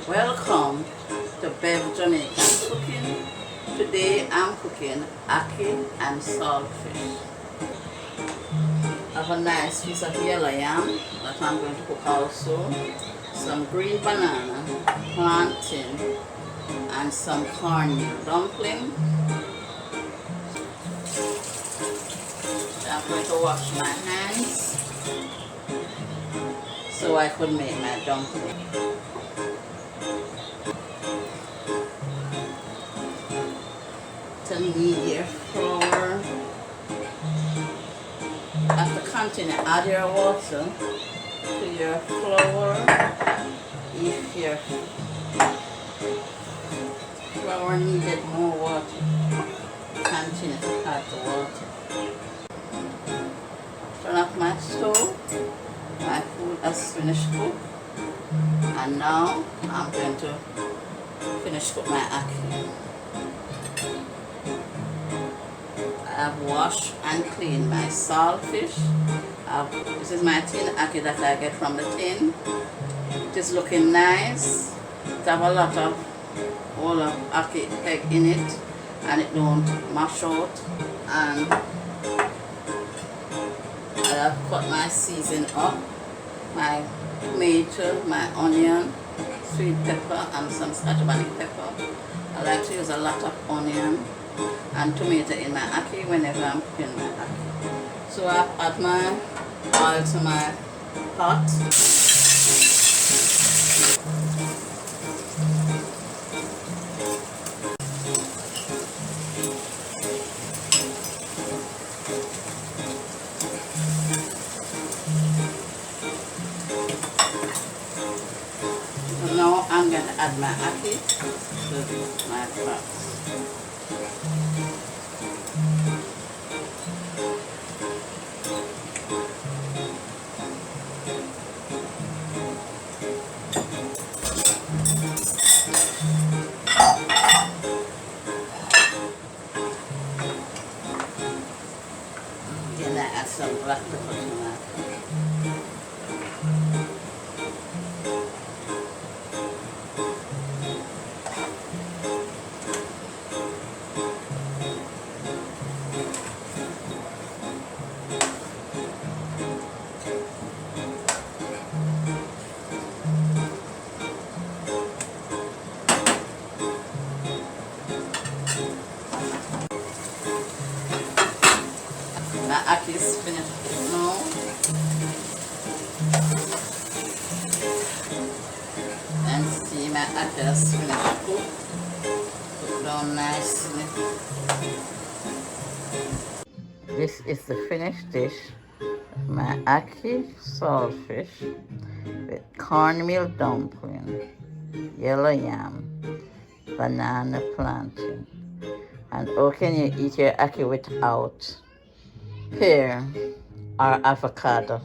Welcome to Bev Jamaican Cooking. Today I'm cooking ackee and saltfish. I have a nice piece of yellow yam that I'm going to cook also. Some green banana, plantain, and some cornmeal dumpling. I'm going to wash my hands so I could make my dumpling. To knead your flour. After continue, add your water to your flour. If your flour needed more water, continue to add the water. Turn off my stove. My food has finished cooked. And now I'm going to finish cook my ackee. I've washed and cleaned my saltfish. This is my tin ackee that I get from the tin. It is looking nice. It have a lot of all of ackee egg in it, and it don't mash out. And I have cut my season up. My tomato, my onion, sweet pepper, and some scotch bonnet pepper. I like to use a lot of onion and tomato in my ackee whenever I'm cooking my ackee. So I add my oil to my pot. So now I'm going to add my ackee to my pot. Then I add some black pepper to my My ackee is finished now. And see, my ackee is finished cooked down nicely. This is the finished dish of my ackee saltfish with cornmeal dumpling, yellow yam, banana plantain. And how can you eat your ackee without pear or avocado?